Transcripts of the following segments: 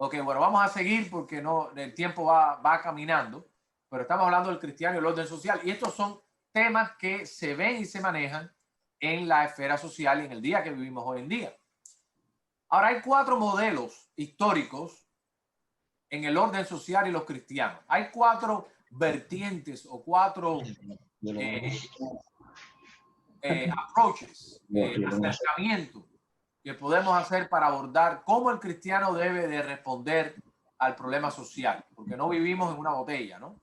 Ok, bueno, vamos a seguir porque no, el tiempo va caminando, pero estamos hablando del cristiano y el orden social. Y estos son temas que se ven y se manejan en la esfera social y en el día que vivimos hoy en día. Ahora, hay 4 modelos históricos en el orden social y los cristianos. Hay 4 vertientes o 4 approaches, acercamientos que podemos hacer para abordar cómo el cristiano debe de responder al problema social, porque no vivimos en una botella, ¿no?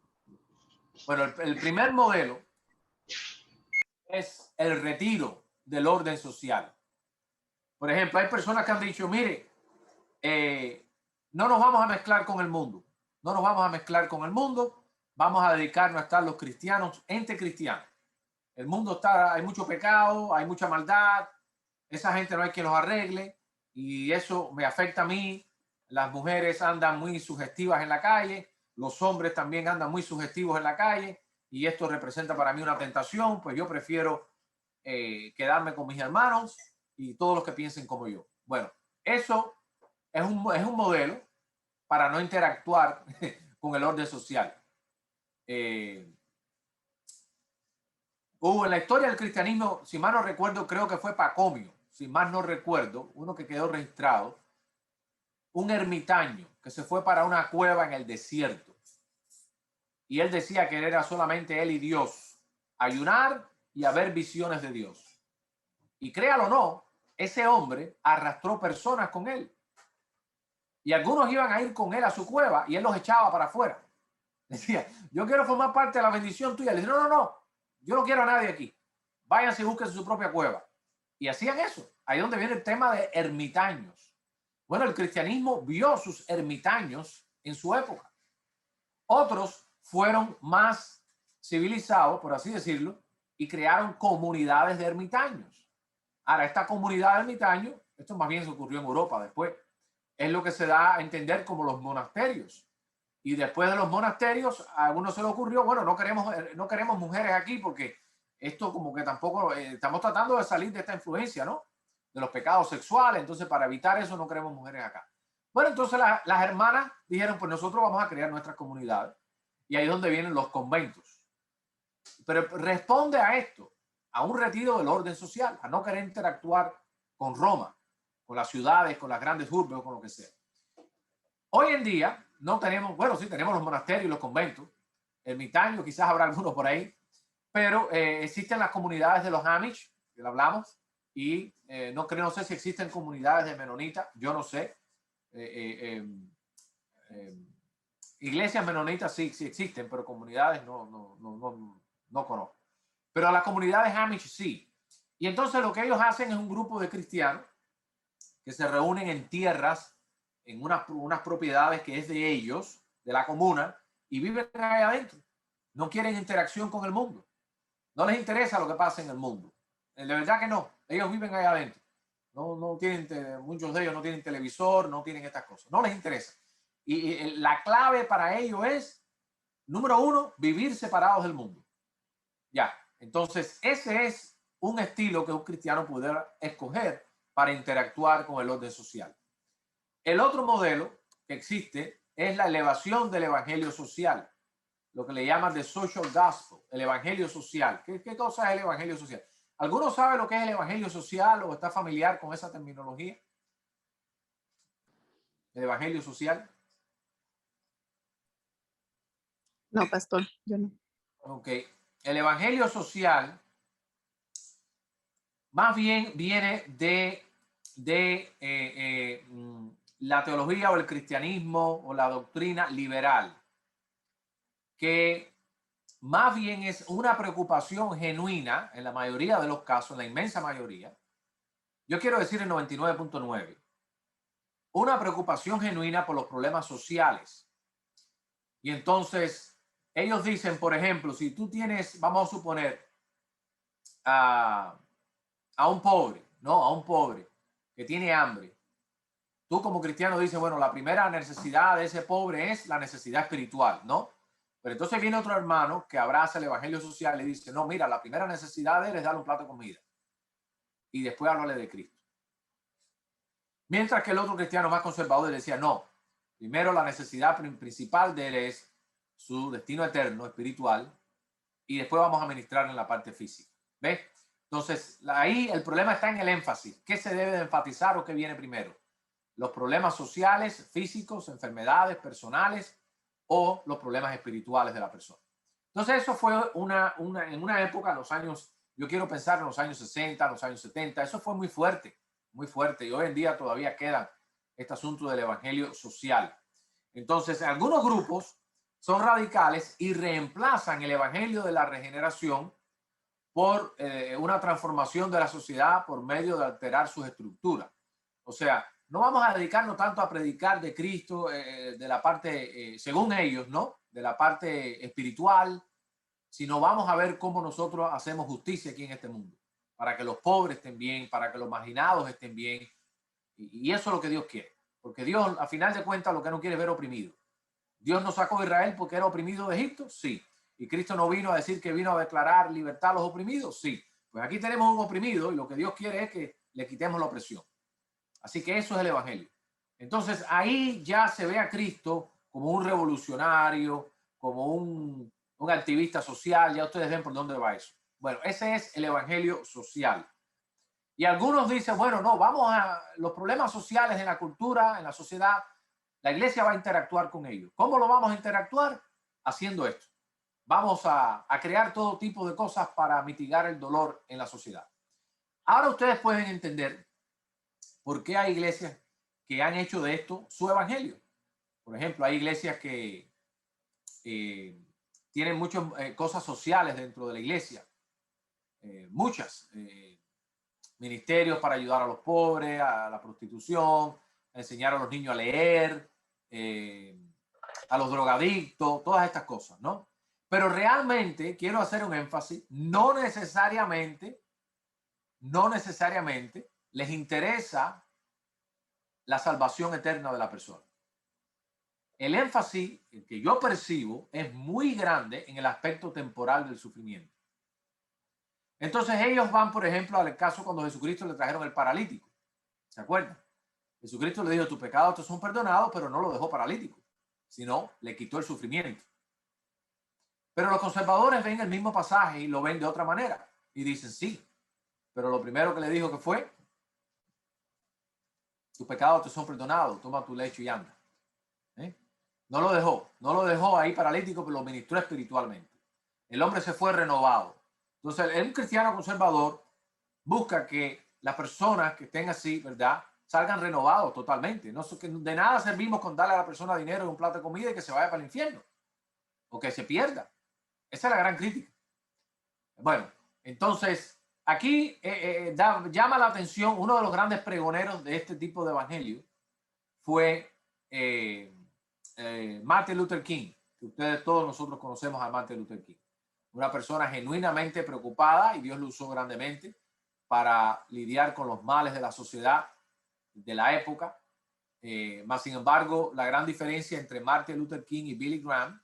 Bueno, el primer modelo es el retiro del orden social. Por ejemplo, hay personas que han dicho, mire, no nos vamos a mezclar con el mundo, no nos vamos a mezclar con el mundo, vamos a dedicarnos a estar los cristianos entre cristianos. El mundo está, hay mucho pecado, hay mucha maldad, esa gente no hay quien los arregle y eso me afecta a mí. Las mujeres andan muy sugestivas en la calle, los hombres también andan muy sugestivos en la calle y esto representa para mí una tentación, pues yo prefiero quedarme con mis hermanos y todos los que piensen como yo. Bueno, eso es un modelo para no interactuar con el orden social. Hubo en la historia del cristianismo, si mal no recuerdo, creo que fue Pacomio, si mal no recuerdo, uno que quedó registrado, un ermitaño que se fue para una cueva en el desierto. Y él decía que era solamente él y Dios, ayunar y haber visiones de Dios. Y créalo o no, ese hombre arrastró personas con él. Y algunos iban a ir con él a su cueva y él los echaba para afuera. Decía, yo quiero formar parte de la bendición tuya. Le decía, no, no, no, yo no quiero a nadie aquí. Váyanse y busquen su propia cueva. Y hacían eso. Ahí es donde viene el tema de ermitaños. Bueno, el cristianismo vio sus ermitaños en su época. Otros fueron más civilizados, por así decirlo, y crearon comunidades de ermitaños. Ahora, esta comunidad de ermitaños, esto más bien se ocurrió en Europa después, es lo que se da a entender como los monasterios. Y después de los monasterios, a algunos se le ocurrió, bueno, no queremos mujeres aquí porque esto como que tampoco, estamos tratando de salir de esta influencia, ¿no? De los pecados sexuales, entonces para evitar eso no queremos mujeres acá. Bueno, entonces las hermanas dijeron, pues nosotros vamos a crear nuestras comunidades. Y ahí es donde vienen los conventos. Pero responde a esto, a un retiro del orden social, a no querer interactuar con Roma, con las ciudades, con las grandes urbes o con lo que sea. Hoy en día no tenemos, bueno, sí tenemos los monasterios y los conventos, ermitaños, quizás habrá algunos por ahí, pero existen las comunidades de los Amish, que lo hablamos, y no sé si existen comunidades de menonitas, yo no sé. Iglesias menonitas sí existen, pero comunidades no conozco. Pero las comunidades Amish sí. Y entonces lo que ellos hacen es un grupo de cristianos que se reúnen en tierras, en unas propiedades que es de ellos, de la comuna, y viven ahí adentro. No quieren interacción con el mundo. No les interesa lo que pasa en el mundo. De verdad que no. Ellos viven ahí adentro. No tienen, muchos de ellos no tienen televisor, no tienen estas cosas. No les interesa. Y la clave para ello es, número 1, vivir separados del mundo. Ya. Entonces, ese es un estilo que un cristiano pudiera escoger para interactuar con el orden social. El otro modelo que existe es la elevación del evangelio social, lo que le llaman the social gospel, el evangelio social. ¿Qué cosa es el evangelio social? ¿Alguno sabe lo que es el evangelio social o está familiar con esa terminología? El evangelio social. No, pastor, yo no. Ok. El evangelio social más bien viene de la teología o el cristianismo o la doctrina liberal, que más bien es una preocupación genuina en la mayoría de los casos, en la inmensa mayoría. Yo quiero decir el 99.9. Una preocupación genuina por los problemas sociales. Y entonces ellos dicen, por ejemplo, si tú tienes, vamos a suponer, a un pobre, ¿no? A un pobre que tiene hambre. Tú como cristiano dices, bueno, la primera necesidad de ese pobre es la necesidad espiritual, ¿no? Pero entonces viene otro hermano que abraza el evangelio social y dice, no, mira, la primera necesidad de él es darle un plato de comida. Y después háblale de Cristo. Mientras que el otro cristiano más conservador decía, no, Primero, la necesidad principal de él es su destino eterno, espiritual, y después vamos a ministrar en la parte física. ¿Ves? Entonces, ahí el problema está en el énfasis. ¿Qué se debe de enfatizar o qué viene primero? ¿Los problemas sociales, físicos, enfermedades personales o los problemas espirituales de la persona? Entonces, eso fue en una época, en los años, yo quiero pensar en los años 60, los años 70, eso fue muy fuerte, y hoy en día todavía queda este asunto del evangelio social. Entonces, algunos grupos son radicales y reemplazan el evangelio de la regeneración por una transformación de la sociedad por medio de alterar sus estructuras. O sea, no vamos a dedicarnos tanto a predicar de Cristo, de la parte, según ellos, ¿no? De la parte espiritual, sino vamos a ver cómo nosotros hacemos justicia aquí en este mundo, para que los pobres estén bien, para que los marginados estén bien. Y eso es lo que Dios quiere. Porque Dios, a final de cuentas, lo que no quiere es ver oprimido. Dios nos sacó a Israel porque era oprimido de Egipto, sí. Y Cristo no vino a decir que vino a declarar libertad a los oprimidos, sí. Pues aquí tenemos un oprimido y lo que Dios quiere es que le quitemos la opresión. Así que eso es el evangelio. Entonces ahí ya se ve a Cristo como un revolucionario, como un activista social. Ya ustedes ven por dónde va eso. Bueno, ese es el evangelio social. Y algunos dicen, bueno, no, vamos a los problemas sociales en la cultura, en la sociedad, la iglesia va a interactuar con ellos. ¿Cómo lo vamos a interactuar? Haciendo esto. Vamos a crear todo tipo de cosas para mitigar el dolor en la sociedad. Ahora ustedes pueden entender por qué hay iglesias que han hecho de esto su evangelio. Por ejemplo, hay iglesias que tienen muchas cosas sociales dentro de la iglesia. Muchas. Ministerios para ayudar a los pobres, a la prostitución, a enseñar a los niños a leer, a los drogadictos, todas estas cosas, ¿no? Pero realmente quiero hacer un énfasis, no necesariamente les interesa la salvación eterna de la persona. El énfasis que yo percibo es muy grande en el aspecto temporal del sufrimiento. Entonces ellos van, por ejemplo, al caso cuando Jesucristo le trajeron el paralítico. ¿Se acuerdan? Jesucristo le dijo, tus pecados te son perdonados, pero no lo dejó paralítico, sino le quitó el sufrimiento. Pero los conservadores ven el mismo pasaje y lo ven de otra manera. Y dicen, sí, pero lo primero que le dijo que fue, tus pecados te son perdonados, toma tu lecho y anda. No lo dejó ahí paralítico, pero lo ministró espiritualmente. El hombre se fue renovado. Entonces, un cristiano conservador busca que las personas que estén así, ¿verdad?, salgan renovados totalmente. No, que de nada servimos con darle a la persona dinero y un plato de comida y que se vaya para el infierno o que se pierda. Esa es la gran crítica. Bueno, entonces, aquí llama la atención, uno de los grandes pregoneros de este tipo de evangelio fue Martin Luther King, que ustedes todos nosotros conocemos a Martin Luther King. Una persona genuinamente preocupada, y Dios lo usó grandemente para lidiar con los males de la sociedad de la época. Más sin embargo, la gran diferencia entre Martin Luther King y Billy Graham,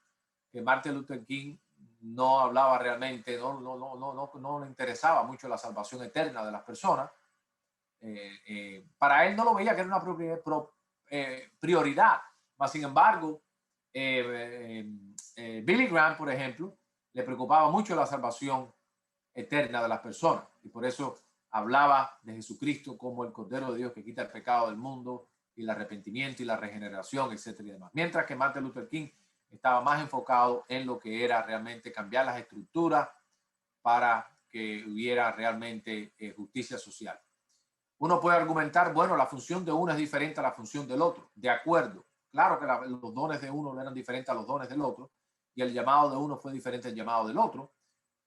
que Martin Luther King no hablaba realmente, no le interesaba mucho la salvación eterna de las personas. Para él no lo veía que era una prioridad. Más sin embargo, Billy Graham, por ejemplo, le preocupaba mucho la salvación eterna de las personas y por eso hablaba de Jesucristo como el Cordero de Dios que quita el pecado del mundo y el arrepentimiento y la regeneración, etcétera y demás. Mientras que Martin Luther King estaba más enfocado en lo que era realmente cambiar las estructuras para que hubiera realmente justicia social. Uno puede argumentar, bueno, la función de uno es diferente a la función del otro. De acuerdo. Claro que los dones de uno eran diferentes a los dones del otro y el llamado de uno fue diferente al llamado del otro,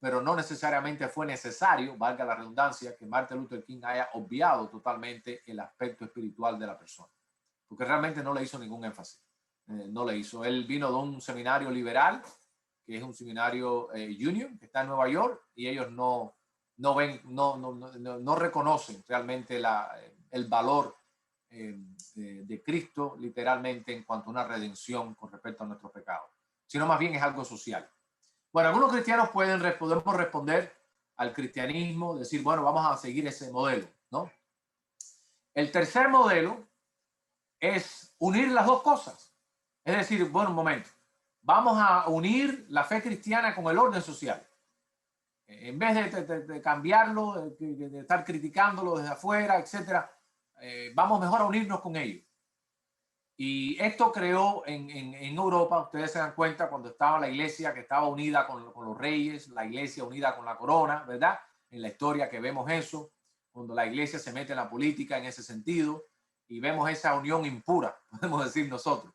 pero no necesariamente fue necesario, valga la redundancia, que Martin Luther King haya obviado totalmente el aspecto espiritual de la persona, porque realmente no le hizo ningún énfasis. No le hizo. Él vino de un seminario liberal, que es un seminario Union, que está en Nueva York, y ellos no reconocen realmente el valor de Cristo literalmente en cuanto a una redención con respecto a nuestros pecados, sino más bien es algo social. Bueno, algunos cristianos podemos responder al cristianismo, decir, bueno, vamos a seguir ese modelo, ¿no? El tercer modelo es unir las dos cosas. Es decir, bueno, un momento, vamos a unir la fe cristiana con el orden social. En vez de cambiarlo, de estar criticándolo desde afuera, etcétera, vamos mejor a unirnos con ellos. Y esto creó en Europa, ustedes se dan cuenta, cuando estaba la iglesia que estaba unida con los reyes, la iglesia unida con la corona, ¿verdad? En la historia que vemos eso, cuando la iglesia se mete en la política en ese sentido, y vemos esa unión impura, podemos decir nosotros,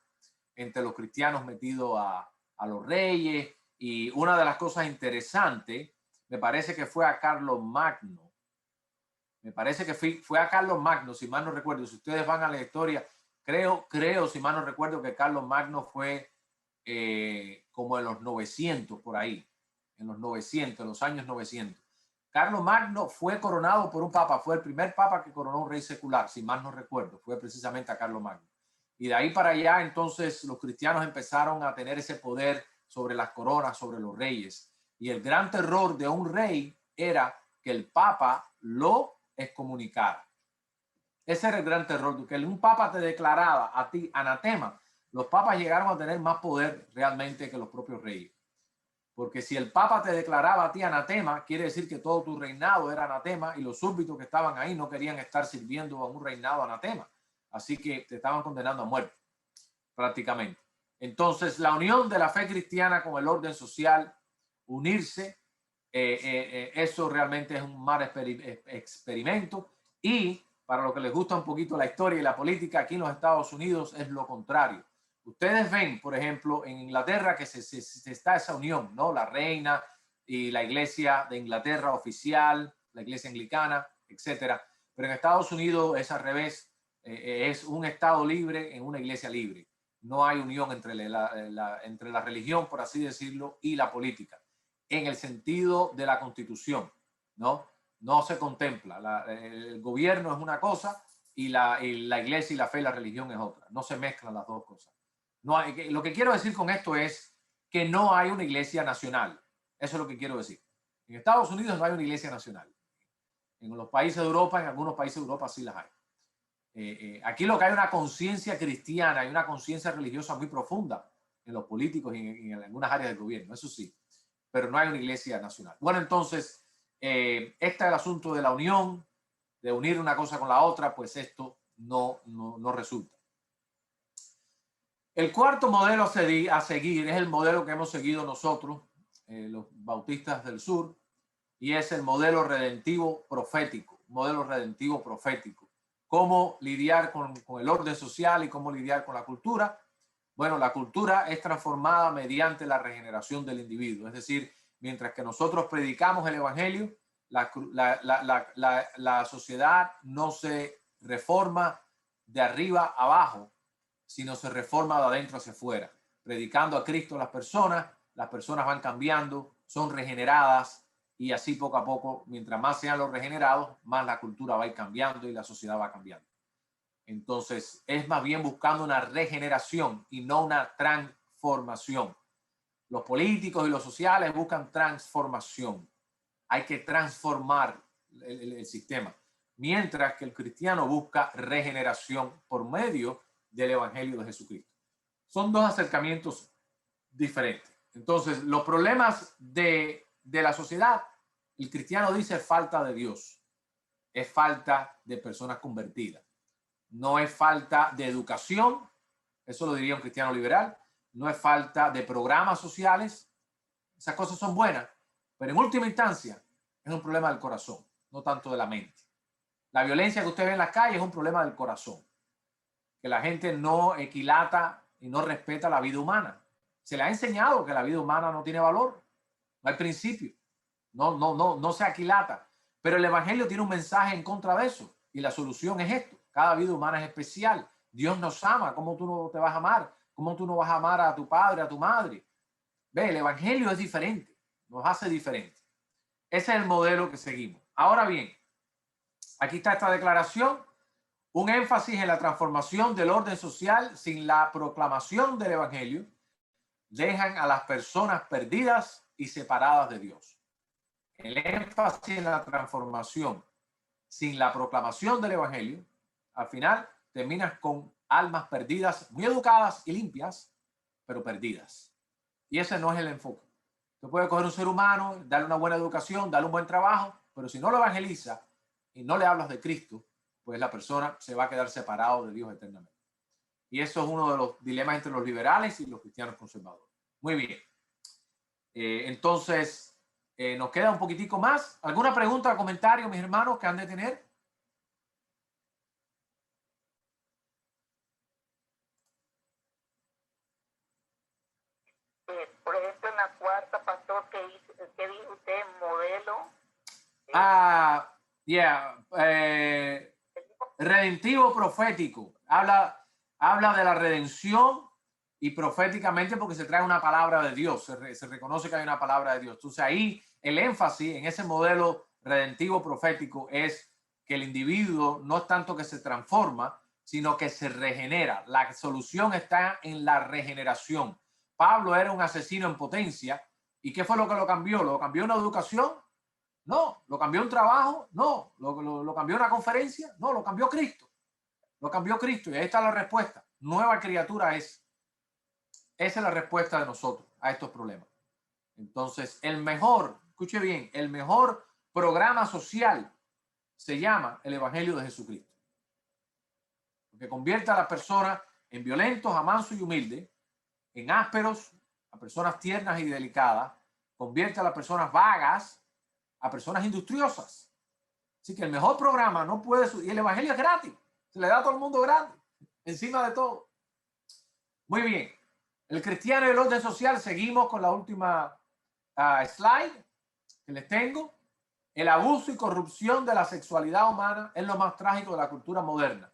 entre los cristianos metidos a los reyes. Y una de las cosas interesantes, me parece que fue a Carlos Magno, me parece que fue a Carlos Magno, si mal no recuerdo, si ustedes van a la historia, creo, si mal no recuerdo, que Carlos Magno fue como en los 900, por ahí, en los 900, en los años 900. Carlos Magno fue coronado por un papa, fue el primer papa que coronó un rey secular, si mal no recuerdo, fue precisamente a Carlos Magno. Y de ahí para allá, entonces, los cristianos empezaron a tener ese poder sobre las coronas, sobre los reyes. Y el gran terror de un rey era que el papa lo excomunicara. Ese era el gran terror, que un papa te declaraba a ti anatema. Los papas llegaron a tener más poder realmente que los propios reyes. Porque si el papa te declaraba a ti anatema, quiere decir que todo tu reinado era anatema y los súbditos que estaban ahí no querían estar sirviendo a un reinado anatema. Así que te estaban condenando a muerte, prácticamente. Entonces, la unión de la fe cristiana con el orden social, unirse, eso realmente es un mal experimento. Y para lo que les gusta un poquito la historia y la política, aquí en los Estados Unidos es lo contrario. Ustedes ven, por ejemplo, en Inglaterra que se está esa unión, ¿no? La reina y la iglesia de Inglaterra oficial, la iglesia anglicana, etcétera. Pero en Estados Unidos es al revés. Es un estado libre en una iglesia libre. No hay unión entre entre la religión, por así decirlo, y la política, en el sentido de la Constitución, ¿no? No se contempla. El gobierno es una cosa y la iglesia y la fe y la religión es otra. No se mezclan las dos cosas. No hay, lo que quiero decir con esto es que no hay una iglesia nacional. Eso es lo que quiero decir. En Estados Unidos no hay una iglesia nacional. En los países de Europa, en algunos países de Europa sí las hay. Aquí lo que hay una conciencia cristiana y una conciencia religiosa muy profunda en los políticos y en algunas áreas del gobierno, eso sí, pero no hay una iglesia nacional. Bueno, entonces, este es el asunto de la unión, de unir una cosa con la otra, pues esto no resulta. El cuarto modelo a seguir es el modelo que hemos seguido nosotros, los bautistas del sur, y es el modelo redentivo profético, modelo redentivo profético. ¿Cómo lidiar con el orden social y cómo lidiar con la cultura? Bueno, la cultura es transformada mediante la regeneración del individuo. Es decir, mientras que nosotros predicamos el evangelio, la sociedad no se reforma de arriba a abajo, sino se reforma de adentro hacia afuera. Predicando a Cristo a las personas van cambiando, son regeneradas, y así poco a poco, mientras más sean los regenerados, más la cultura va a ir cambiando y la sociedad va cambiando. Entonces, es más bien buscando una regeneración y no una transformación. Los políticos y los sociales buscan transformación. Hay que transformar el sistema. Mientras que el cristiano busca regeneración por medio del evangelio de Jesucristo. Son dos acercamientos diferentes. Entonces, los problemas de la sociedad, el cristiano dice falta de Dios, es falta de personas convertidas, no es falta de educación, eso lo diría un cristiano liberal, no es falta de programas sociales, esas cosas son buenas, pero en última instancia es un problema del corazón, no tanto de la mente. La violencia que usted ve en las calles es un problema del corazón, que la gente no equilata y no respeta la vida humana. Se le ha enseñado que la vida humana no tiene valor, no hay principio, no se aquilata. Pero el evangelio tiene un mensaje en contra de eso y la solución es esto. Cada vida humana es especial. Dios nos ama. ¿Cómo tú no te vas a amar? ¿Cómo tú no vas a amar a tu padre, a tu madre? Ve, el evangelio es diferente, nos hace diferente. Ese es el modelo que seguimos. Ahora bien, aquí está esta declaración. Un énfasis en la transformación del orden social sin la proclamación del evangelio dejan a las personas perdidas y separadas de Dios. El énfasis en la transformación sin la proclamación del evangelio, al final terminas con almas perdidas, muy educadas y limpias, pero perdidas. Y ese no es el enfoque. Tú puedes coger un ser humano, darle una buena educación, darle un buen trabajo, pero si no lo evangeliza y no le hablas de Cristo, pues la persona se va a quedar separado de Dios eternamente. Y eso es uno de los dilemas entre los liberales y los cristianos conservadores. Muy bien. Entonces, nos queda un poquitico más. ¿Alguna pregunta o comentario, mis hermanos, que han de tener? Por ejemplo, en la cuarta, pastor, ¿qué dijo usted? Modelo. Redentivo profético. Habla de la redención y proféticamente porque se trae una palabra de Dios. Se reconoce que hay una palabra de Dios. Entonces ahí el énfasis en ese modelo redentivo profético es que el individuo no es tanto que se transforma, sino que se regenera. La solución está en la regeneración. Pablo era un asesino en potencia. ¿Y qué fue lo que lo cambió? ¿Lo cambió una educación? No. ¿Lo cambió un trabajo? No. ¿Lo cambió una conferencia? No, lo cambió Cristo. Lo cambió Cristo. Y ahí está la respuesta. Nueva criatura es. Esa es la respuesta de nosotros a estos problemas. Entonces, escuche bien, el mejor programa social se llama el Evangelio de Jesucristo. Porque convierte a las personas en violentos, a mansos y humildes, en ásperos, a personas tiernas y delicadas, convierte a las personas vagas a personas industriosas. Así que el mejor programa no puede... Y el Evangelio es gratis. Se le da a todo el mundo gratis. Encima de todo. Muy bien. El cristiano y el orden social. Seguimos con la última slide que les tengo. El abuso y corrupción de la sexualidad humana es lo más trágico de la cultura moderna.